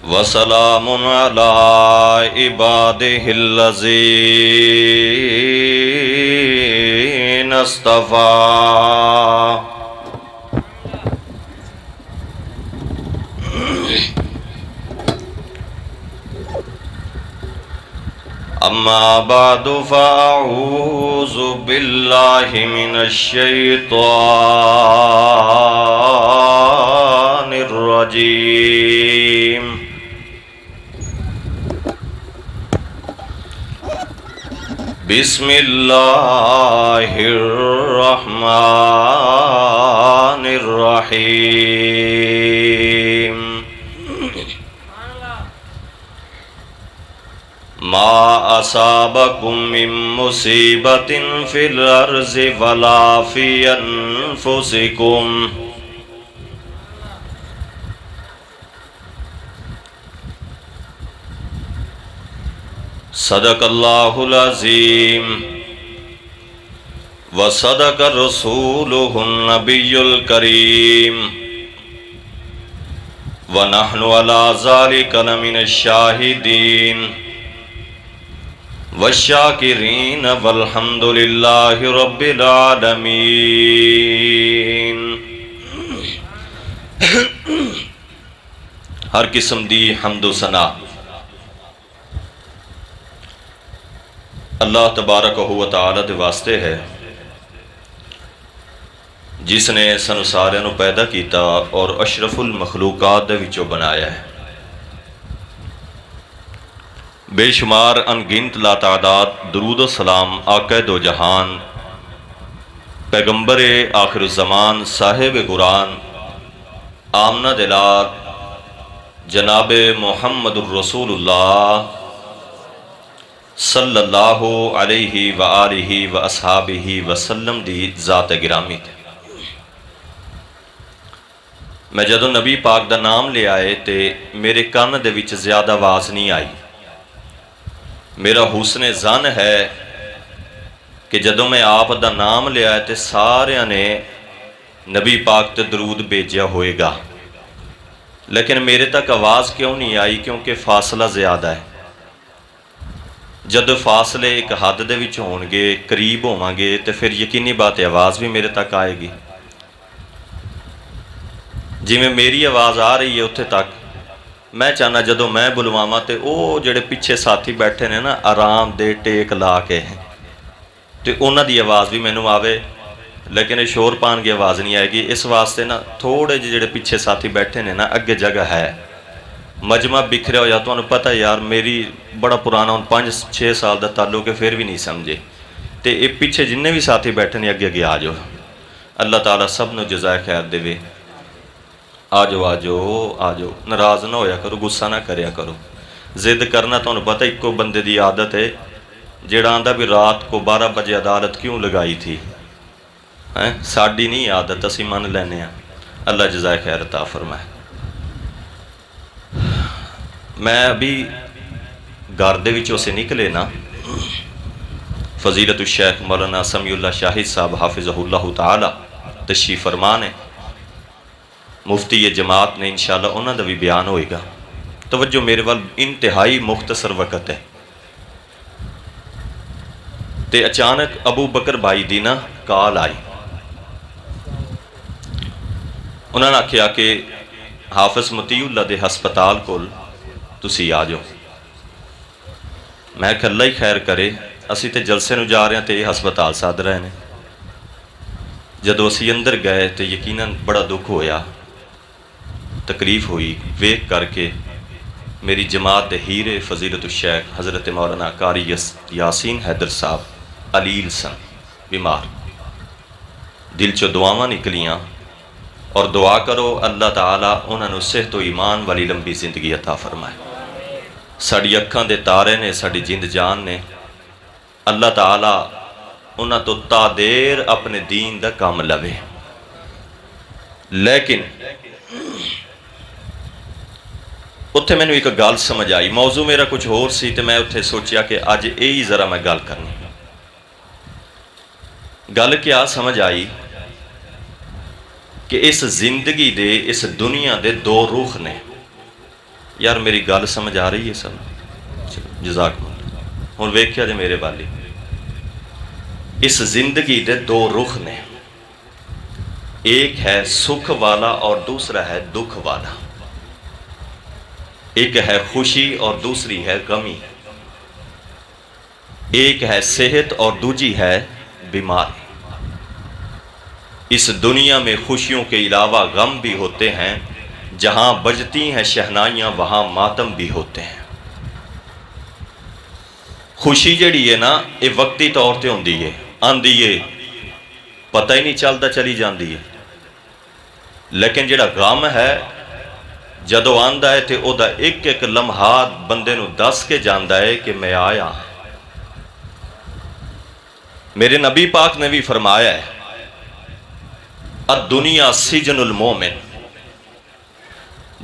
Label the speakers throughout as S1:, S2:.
S1: وسلام على عباده الذين اصطفى أما بعد فأعوذ بالله من الشيطان الرجيم بسم الله الرحمن الرحيم ما أصابكم من مصيبة في الأرض ولا في أنفسكم صدق الله العظيم وصدق رسوله النبي الكريم ونحن على ذلك لمن الشاهدين والشاکرین والحمد للہ رب العالمین۔ ہر قسم دی حمد و ثنا اللہ تبارک و تعالی دے واسطے ہے جس نے سانو سارے نو پیدا کیتا اور اشرف المخلوقات دے وچوں بنایا ہے۔ بے شمار انگنت لا تعداد درود و سلام آقا دو جہان پیغمبر آخر الزمان صاحب قرآن آمنہ دلات جناب محمد الرسول اللہ صلی اللہ علیہ وآلہ واصحابہ وسلم دی ذات گرامی تھے۔ میں جدو نبی پاک دا نام لے آئے تے میرے کان دے وچ زیادہ آواز نہیں آئی۔ میرا حسن ظن ہے کہ جدو میں آپ دا نام لے آئے تے سارے نے نبی پاک تے درود بھیجیا ہوئے گا، لیکن میرے تک آواز کیوں نہیں آئی؟ کیونکہ فاصلہ زیادہ ہے۔ جد فاصلے ایک حد دے وچ ہون گے، قریب ہوواں گے تے پھر یقینی بات ہے آواز بھی میرے تک آئے گی۔ جی میں میری آواز آ رہی ہے اتھے تک، میں چاہنا جدو میں بلواما تے او جڑے پیچھے ساتھی بیٹھے نے نا آرام دے ٹیک لا کے ہیں تے انہاں دی آواز بھی مینوں آوے، لیکن شور پان کی آواز نہیں آئے گی۔ اس واسطے نا تھوڑے جڑے پیچھے ساتھی بیٹھے نے نا اگے جگہ ہے، مجمع بکھریا ہو یا تو انہوں پتہ ہے یار میری بڑا پرانا 5-6 سال دا تعلق ہے پھر بھی نہیں سمجھے تے اے پیچھے جننے بھی ساتھی بیٹھے نے اگے آ جاؤ۔ اللہ تعالیٰ سب نو جزائے خیر دے۔ آجو ناراض نہ ہویا کرو، غصہ نہ کریا کرو۔ ضد کرنا تو انہوں پتہ ایک کو بندے دی عادت ہے جیڑا آندہ بھی رات کو 12 بجے عدالت کیوں لگائی تھی، ساڑی نہیں عادت، اسی من لینے ہیں۔ اللہ جزائے خیر عطا فرمائے۔ میں ابھی گاردے وچوں سے نکلے نا، فضیلت الشیخ مولانا سمیع اللہ شاہد صاحب حافظہ اللہ تعالی تشریف فرمان ہے، مفتی جماعت نے انشاءاللہ انہوں دا بھی بیان ہوئے گا۔ توجہ میرے وال انتہائی مختصر وقت ہے تے اچانک ابو بکر بھائی دینا کال آئی، انہوں نے کہا کہ حافظ مطیع اللہ دے ہسپتال کول تسی آ جاؤ۔ میں کہ اللہ ہی خیر کرے، اسی تے جلسے نو جا رہے ہیں تے یہ ہسپتال ساد رہے ہیں۔ جدو اسی اندر گئے تے یقیناً بڑا دکھ ہویا، تکلیف ہوئی ویک کر کے میری جماعت دے ہیرے فضیلت الشیخ حضرت مولانا قاری یاسین حیدر صاحب علیل سن بیمار، دل چو دعاواں نکلیاں، اور دعا کرو اللہ تعالیٰ انہوں نے صحت و ایمان والی لمبی زندگی عطا فرمائے۔ ساڑی اکھاں دے تارے نے، ساڑی جند جان نے، اللہ تعالیٰ انہوں تو تا دیر اپنے دین دا کام لوے۔ لیکن اتھے میں نے ایک گال سمجھ آئی، موضوع میرا کچھ اور سی تے میں اتھے سوچیا کہ آج یہی ذرا میں گال کرنی۔ گل کیا سمجھ آئی کہ اس زندگی دے، اس دنیا دے دو رخ نے۔ یار میری گل سمجھ آ رہی ہے سب؟ جزاک اللہ۔ ہوں ویکھیا جے میرے والی، اس زندگی دے دو رخ نے، ایک ہے سکھ والا اور دوسرا ہے دکھ والا، ایک ہے خوشی اور دوسری ہے غمی، ایک ہے صحت اور دوجی ہے بیماری۔ اس دنیا میں خوشیوں کے علاوہ غم بھی ہوتے ہیں، جہاں بجتی ہیں شہنائیاں وہاں ماتم بھی ہوتے ہیں۔ خوشی جڑی ہے نا یہ وقتی طور تے ہوندی ہے، آندی ہے پتہ ہی نہیں چلتا چلی جاندی ہے، لیکن جڑا غم ہے جدو آندا ہے تے او دا ایک ایک لمحات بندے نو دس کے جاندا ہے کہ میں آیا۔ میرے نبی پاک نے بھی فرمایا ہے الدنیا سجن المومن،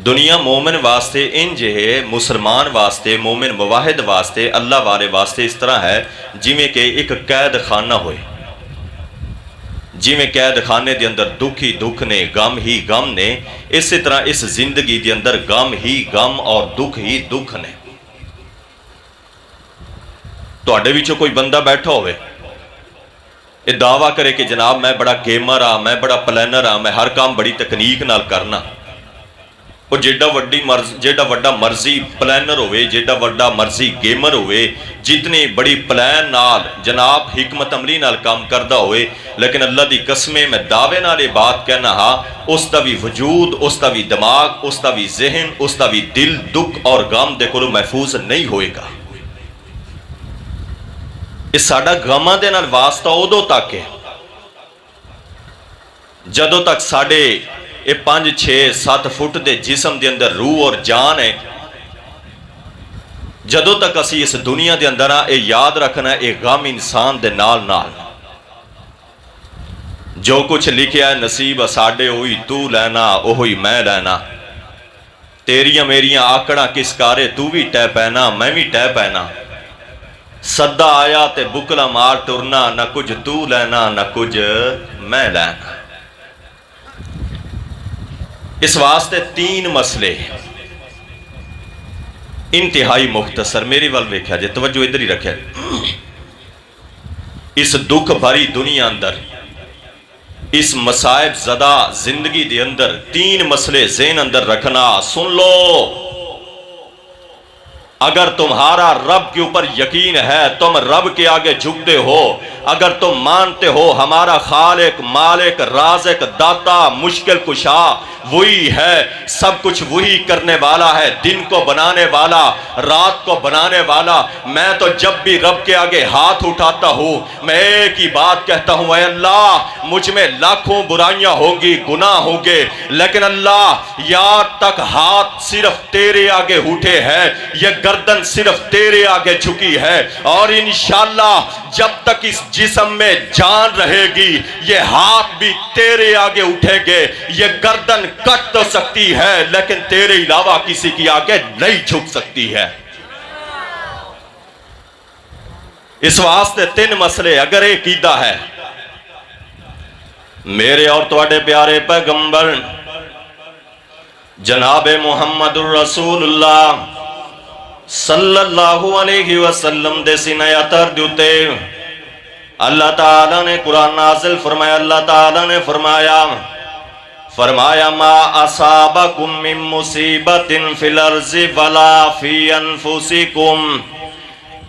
S1: دنیا مومن واسطے انج ہے، مسلمان واسطے، مومن موحد واسطے، اللہ والے واسطے اس طرح ہے جویں کہ ایک قید خانہ ہوئے، جویں قید خانے دے اندر دکھ ہی دکھ نے، غم ہی غم نے، اسی طرح اس زندگی دے اندر غم ہی غم اور دکھ ہی دکھ نے۔ تواڈے وچوں کوئی بندہ بیٹھا ہوئے یہ دعویٰ کرے کہ جناب میں بڑا گیمر ہاں، میں بڑا پلانر ہاں، میں ہر کام بڑی تکنیک نال کرنا، اور جیڑا وڈا مرضی پلانر ہوئے، جیڑا وڈا مرضی گیمر ہوئے، جتنی بڑی پلان نال جناب حکمت عملی نال کام کردہ ہوئے، لیکن اللہ دی قسمیں میں دعوے نال یہ بات کہنا ہاں اس دا بھی وجود، اس دا بھی دماغ، اس دا بھی ذہن، اس دا بھی دل دکھ اور غم دے کولوں محفوظ نہیں ہوئے گا۔ اس ساڈا غماں دے نال واسطہ ادو تک ہے جدو تک ساڈے یہ 5 6 7 فٹ دے جسم دے اندر روح اور جان ہے، جدو تک اسی اس دنیا دے اندر یہ یاد رکھنا ہے یہ غم انسان دے نال نال جو کچھ لکھیا ہے نصیب ساڈے ہوئی تو لینا اوہی میں لینا، تیریاں میریاں آکڑاں کس کارے تو بھی ٹہ پینا میں بھی ٹہ پینا، صدہ آیا تے بکلا مار ٹرنا، نہ کچھ تو لینا نہ کچھ میں لینا۔ اس واسطے 3 مسئلے انتہائی مختصر، میری وال ویکھیا جے توجہ ادھر ہی رکھے، اس دکھ بھری دنیا اندر، اس مصائب زدہ زندگی دے اندر 3 مسئلے ذہن اندر رکھنا، سن لو۔ اگر تمہارا رب کے اوپر یقین ہے تم رب کے آگے جھکتے ہو، اگر تم مانتے ہو ہمارا خالق مالک رازق داتا مشکل کشا وہی ہے، سب کچھ وہی کرنے والا ہے، دن کو بنانے والا رات کو بنانے والا، میں تو جب بھی رب کے آگے ہاتھ اٹھاتا ہوں میں ایک ہی بات کہتا ہوں، اے اللہ مجھ میں لاکھوں برائیاں ہوگی گناہ ہوگے، لیکن اللہ یار تک ہاتھ صرف تیرے آگے اٹھے ہیں، یہ گردن صرف تیرے آگے جھکی ہے، اور انشاءاللہ جب تک اس جسم میں جان رہے گی یہ ہاتھ بھی تیرے آگے اٹھے گے، یہ گردن کٹ تو سکتی ہے لیکن تیرے علاوہ کسی کی آگے نہیں جھک سکتی ہے۔ اس واسطے 3 مسئلے اگر ایک عقیدہ ہے میرے اور تواڈے پیارے پیغمبر جناب محمد الرسول اللہ صلی اللہ علیہ وسلم دے سینہ اطہر دیتے اللہ تعالیٰ نے قرآن نازل فرمایا، اللہ تعالیٰ نے فرمایا ما اصابکم من مصیبت فی الارض ولا فی انفسکم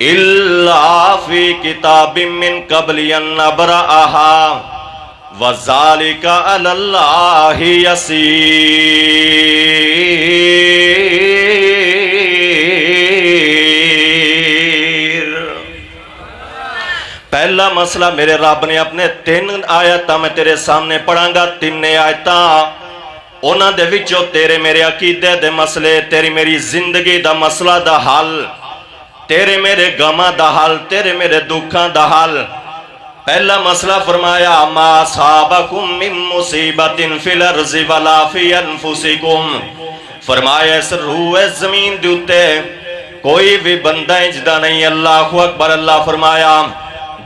S1: الا فی کتاب من قبل ان نبرأہا وَذَلِكَ عَلَى اللَّهِ يَسِيرٌ۔ پہلا مسئلہ میرے رب نے اپنے 3 آیتاں میں تیرے سامنے پڑھاں گا، 3 آیتاں انہاں دے وچوں تیرے میرے عقیدے دے مسئلے، تیری میری زندگی دا مسئلہ دا حل، تیرے میرے غماں دا حل، تیرے میرے دکھاں دا حل۔ پہلا مسئلہ فرمایا ما اصابکم من مصیبت فی الارض ولا فی انفسکم، فرمایا اس روح زمین دیتے کوئی بھی بندہ اجدہ نہیں، اللہ اکبر، اللہ فرمایا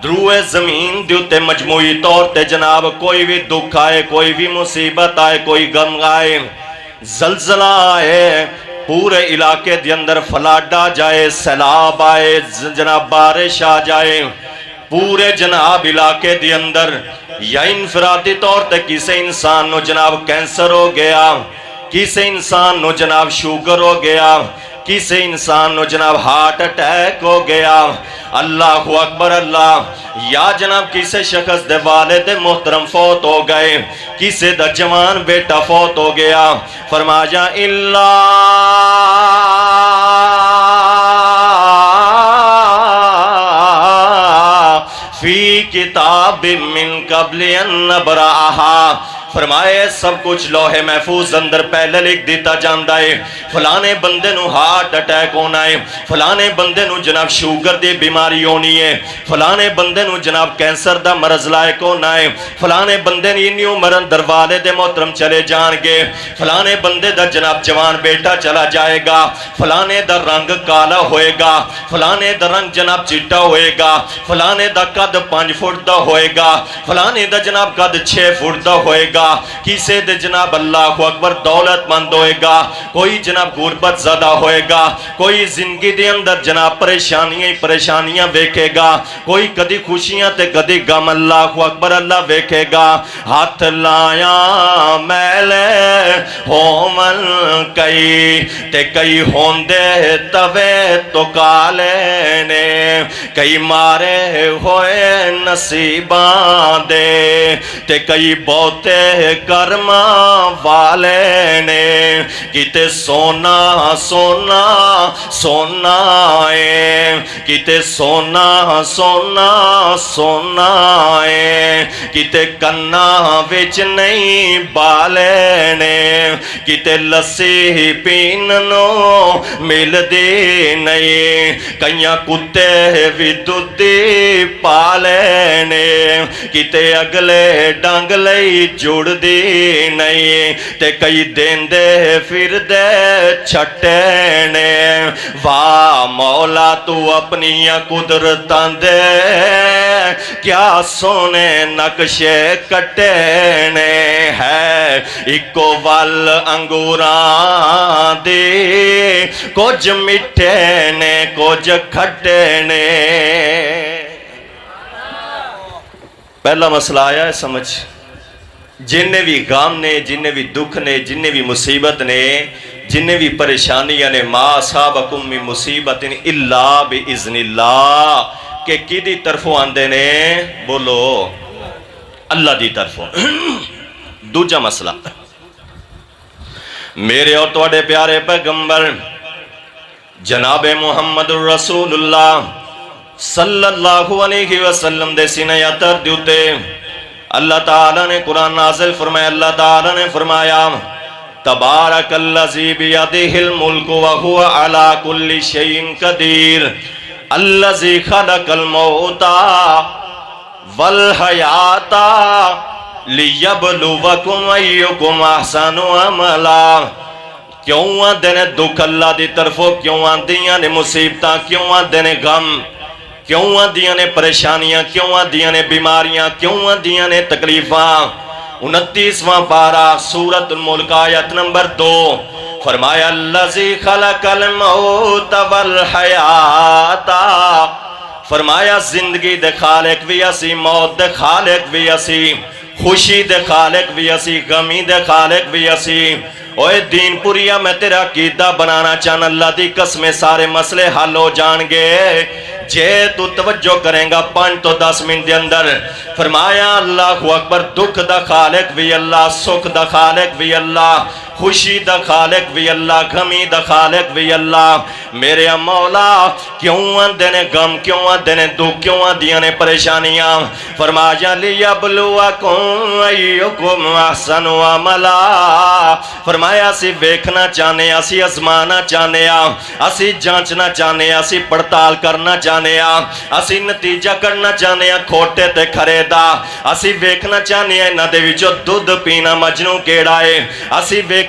S1: روح زمین دیتے مجموعی طور تے جناب کوئی بھی دکھ آئے، کوئی بھی مصیبت آئے، کوئی غم آئے، زلزلہ آئے، پورے علاقے دے اندر فلڈ آ جائے، سیلاب آئے، جناب بارش آ جائے، پورے جناب علاقے دے اندر، یا انفرادی طور تے کسے انسان نو جناب کینسر ہو گیا، کسے انسان نو جناب شوگر ہو گیا، کسے انسان نو جناب ہارٹ اٹیک ہو گیا، اللہ اکبر اللہ، یا جناب کسے شخص دے والد محترم فوت ہو گئے، کسے دا جوان بیٹا فوت ہو گیا، فرمایا اللہ فی کتاب من قبل ان نبرأہا، فرمائے سب کچھ لوح محفوظ اندر پہلے لکھ دیتا جاندہ ہے، فلانے بندے نو ہارٹ اٹیک ہونا ہے، فلانے بندے نو جناب شوگر دی بیماری ہونی ہے، فلانے بندے نو جناب کینسر دا مرض لائق ہونا ہے، فلانے بندے نو انیوں مرن دروالے دے محترم چلے جان گے، فلانے بندے دا جناب جوان بیٹا چلا جائے گا، فلانے دا رنگ کالا ہوئے گا، فلانے دا رنگ جناب چٹا ہوئے گا، فلانے دا قد 5 فٹ دا ہوئے گا، فلانے دا جناب قد 6 فٹ دا ہوئے گا، کسے دے جناب اللہ اکبر دولت مند ہوئے گا، کوئی جناب غربت زدہ ہوئے گا، کوئی زندگی دے اندر جناب پریشانیاں ویکھے گا، کوئی کدی خوشیاں تے کدی غم، اللہ اکبر اللہ ویکھے گا، ہاتھ لایا میلے ہومن کئی تے کئی ہوندے توے تو کالے نے، کئی مارے ہوئے نصیبان دے تے کئی بہتے کرما والے نے، کتے سونا سونا سونا ہے، کتے سونا سونا سونا ہے، کتے کنا وچ نہیں بالے نے، کتے لسی پیننو مل دی نہیں، کئیاں کتے بھی دودھی پالے نے، کتے اگلے ڈنگ لئی جڑ دی نہیں، تے کئی دین دے پھر دے چھٹے نے، واہ مولا تو اپنی قدرتاں دے کیا سونے نقشے کٹے نے، ہے اکو وال انگوراں دی کچھ مٹھے نے کچھ کھٹے نے۔ پہلا مسئلہ آیا ہے سمجھ، جنہیں بھی غم نے، جنہیں بھی دکھ نے، جنہیں بھی مصیبت نے، جنہیں بھی پریشانیاں نے، ما اصابکم من مصیبت الا باذن اللہ، کہ کی دی طرفوں آندے نے، بولو اللہ دی طرفوں۔ دوجا مسئلہ، میرے اور تواڈے پیارے پیغمبر جناب محمد رسول اللہ صلی اللہ علیہ وسلم دے سینے اتر دیوتے اللہ تعالیٰ نے قرآن نازل فرمایا، اللہ تعالیٰ نے فرمایا تبارک الذی بیدہ الملک وہو علی کل شیء قدیر الذی خلق الموت والحیات لیبلوکم ایکم احسن عملا۔ کیوں آندے نے دکھ اللہ دی طرفوں، کیوں آندیاں نے مصیبتاں، کیوں آندے نے غم، کیوں آندیاں نے پریشانیاں، کیوں آندیاں نے بیماریاں، کیوں آندیاں نے تکلیفاں۔ 29واں پارہ سورۃ الملک آیت نمبر 2 فرمایا الذی خلق الموت والحیات، فرمایا زندگی دے خالق بھی اسی، موت دے خالق بھی اسی، خوشی دے خالق بھی اسی، غمی دے خالق بھی اسی۔ اوے دین پوریا میں تیرا عقیدہ بنانا چاہنا، اللہ دی قسمیں سارے مسئلے حل ہو جان گے جے تو توجہ کریں گا 5 تو 10 منٹ دے اندر۔ فرمایا اللہ اکبر، دکھ دا خالق بھی اللہ، سکھ دا خالق بھی اللہ، خوشی دا خالق بھی اللہ، غمی دا خالق بھی اللہ۔ میرے مولا کیوں آندے نے غم، کیوں آندے نے دکھ، کیوں آندیاں نے پریشانیاں؟ فرمایا لیبلوکم ایکم احسن عملا، فرمایا اسی ویکھنا چاہنے، اسی ازمانا چاہنے، اسی جانچنا چاہنے، اسی پڑتال کرنا چاہنے، اسی نتیجہ کرنا چاہنے کھوٹے تے کھرے دا، اسی ویکھنا چاہنے انہاں دے وچوں دودھ پینا مجنوں کیڑا ہے، اسی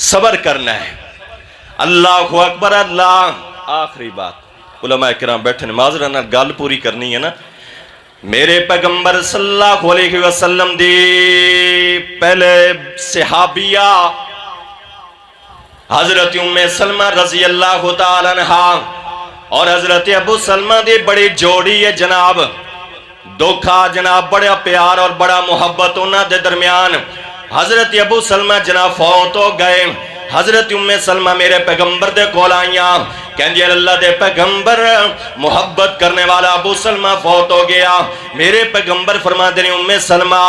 S1: صبر کرنا ہے. اللہ اکبر. اللہ آخری بات علماء کرام بیٹھے نے معذرت نال گل پوری کرنی ہے نا. میرے پیغمبر صلی اللہ علیہ وسلم دی پہلے صحابیہ حضرت ام سلمہ رضی اللہ تعالی عنہا اور حضرت ابو سلمہ دی بڑی جوڑی ہے جناب. دکھا جناب بڑا پیار اور بڑا محبت انہاں دے درمیان. حضرت ابو سلمہ جناب فوت ہو گئے. حضرت ام سلمہ میرے پیغمبر دے کول آئیاں کہندی اللہ دے پیغمبر محبت کرنے والا ابو سلمہ فوت ہو گیا. میرے پیغمبر فرما دے ام سلمہ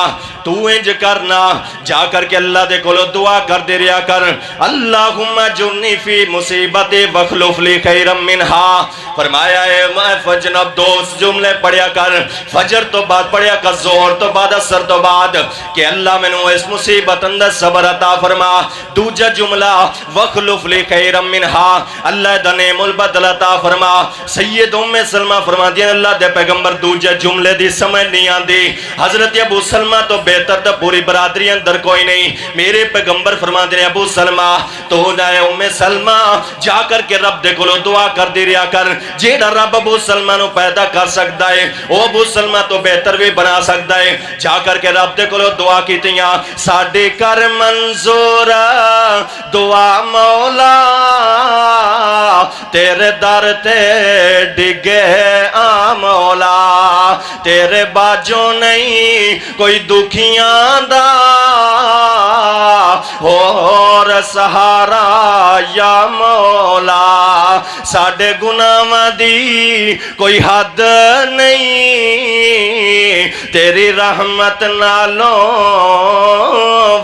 S1: تو انج کرنا جا کر کے اللہ دے کولو دعا کر دے رہا کر اللہم جنی فی مصیبت وخلف لی خیرم منہا. فرمایا ہے فجنب دوست جملے پڑھیا کر فجر تو بعد پڑھیا کر زور تو بعد اثر تو بعد کہ اللہ میں نو اس مصیبت اندر صبر عطا فرما. دوجہ جملہ وخلف لی خیرم منہا اللہ دنے البدل عطا فرما. سید ام سلمہ فرما دیا اللہ دے پیغمبر دوجہ جملے دی سمجھ نہیں آندی. حضرت ابو سلمہ تو بہتر دا پوری برادری اندر کوئی نہیں. میرے پیغمبر فرما دیا ابو سلمہ تو جائے ام سلمہ جا کر کے رب دے کولو دعا کر دی رہا کر جیڑا رب ابو سلمہ نو پیدا کر سکتا ہے او ابو سلمہ تو بہتر بھی بنا سکتا ہے. جا کر کے رب دے کولو دعا کیتیاں ساڈے کر منظور دعا مولا تیرے در تے ڈگے آ مولا تیرے باجو نہیں کوئی دکھیاں دا اور سہارا یا مولا ساڈے گناہاں دی کوئی حد نہیں تیری رحمت نالوں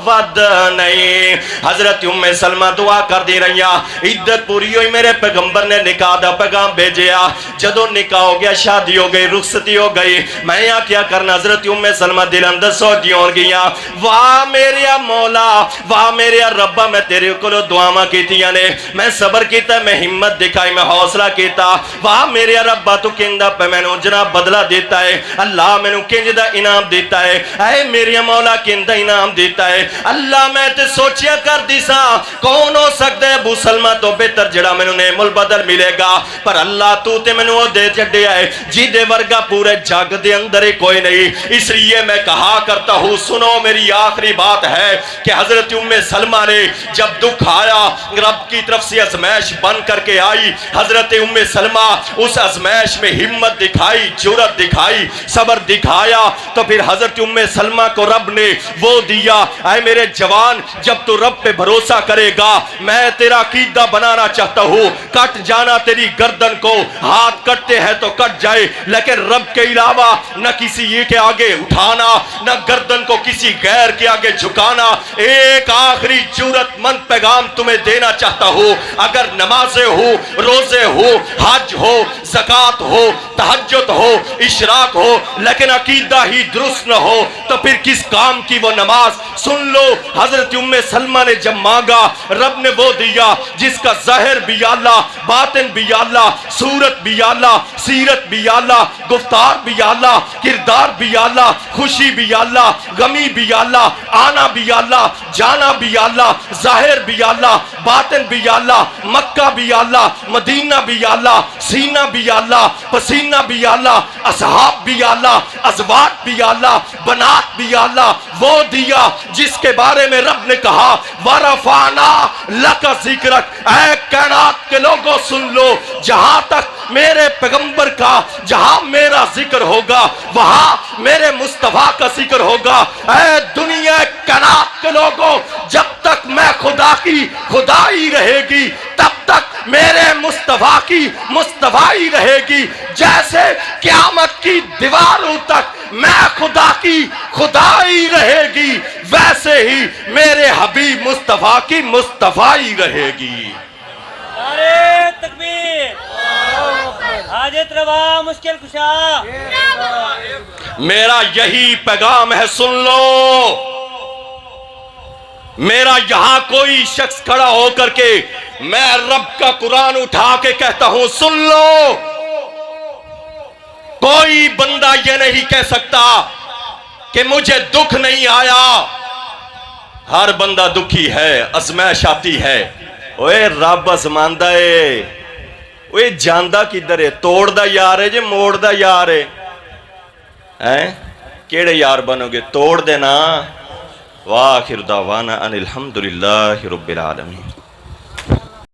S1: ود نہیں. حضرت ام سلمہ دعا کر دی رہی عدت پوری ہوئی. میرے پیغمبر نے نکاح دا پیغام بھیجیا. جدو نکاح ہو گیا شادی ہو گئی رخصتی ہو گئی. میں یہاں کیا کرنا حضرت ام سلمہ دل اندر سوچی ہو گیا واہ میریا مولا واہ میریا ربا میں تیرے کولو دعاواں کیتیاں نے میں صبر کیتا میں ہمت دکھائی میں حوصلہ کیتا واہ میریا ربا تو کہندا پہ میں نو جناب بدلہ دیتا ہے اللہ میں نو کنج دا انعام دیتا ہے اے میریا مولا کہندا انعام دیتا ہے اللہ میں تے سوچیا کر دیسا کون ہو سکتا ہے ابو سلمہ تو بہتر جڑا میں نو نعم البدل ملے گا پر اللہ تو تے میں نو دے چڑھیا ہے جی دے ورگا پورے جگ دے اندر ہی کوئی نہیں. اس لیے میں کہا کرتا ہوں سنو میری آخری بات ہے کہ حضرت ام سلمہ نے جب دکھ آیا رب کی طرف سے ازمائش بن کر کے آئی حضرت ام سلمہ اس ازمائش میں ہمت دکھائی جرأت دکھائی صبر دکھایا تو پھر حضرت ام سلمہ کو رب نے وہ دیا اے میرے جوان جب تو رب پہ بھروسہ کرے گا میں تیرا عقیدہ بنانا چاہتا ہوں کٹ جانا تیری گردن کو ہاتھ کٹتے ہیں تو کٹ جائے لیکن رب کے علاوہ نہ کسی یہ کے آگے اٹھانا نہ گردن کو کسی غیر کے آگے جھکانا. ایک آخری جرأت مند پیغام تمہیں دینا چاہتا ہوں اگر نمازیں ہو روزے ہو حج ہو زکوٰۃ ہو تہجد ہو اشراق ہو لیکن عقیدہ ہی درست نہ ہو تو پھر کس کام کی وہ نماز. سن لو حضرت ام سلمہ نے جب مانگا رب نے وہ دیا جس کا ظاہر بھی اللہ باطن بھی اللہ صورت بھی اللہ سیرت بھی اللہ گفتار بھی اللہ کردار بھی اللہ خوشی بھی اللہ غمی بھی اللہ آنا بھی اللہ جانا بھی اللہ ظاہر بھی اللہ باطن بھی اللہ مکہ بھی اللہ مدینہ بھی اللہ سینہ بھی اللہ پسینہ بھی اللہ اصحاب بھی اللہ ازواج بھی اللہ بنات بھی اللہ وہ دیا جس کے بارے میں رب نے کہا ورفعنا لک ذکرک. اے کائنات کے لوگوں سن لو جہاں تک میرے پیغمبر کا جہاں میرا ذکر ہوگا وہاں میرے مصطفیٰ کا ذکر ہوگا. اے دنیا کائنات کے لوگوں جب تک میں خدا کی خدائی رہے گی تب تک میرے مصطفیٰ کی مصطفیٰ رہے گی. جیسے قیامت کی دیواروں تک میں خدا کی خدائی رہے گی ویسے ہی میرے حبیب مصطفیٰ کی مصطفیٰ رہے گی.
S2: نعرہ تکبیر حاجت روا مشکل کشا.
S1: میرا یہی پیغام ہے سن لو. میرا یہاں کوئی شخص کھڑا ہو کر کے میں رب کا قرآن اٹھا کے کہتا ہوں سن لو. کوئی بندہ یہ نہیں کہہ سکتا کہ مجھے دکھ نہیں آیا ہر بندہ دکھی ہے، ازمائش آتی ہے۔ اوے رب ازماندا ہے، اوے جاندا کدھر ہے؟ توڑ دا یار ہے جے موڑ دا یار ہے؟ کیڑے یار بنو گے؟ توڑ دینا۔ وآخر دعوانا ان الحمدللہ رب العالمین۔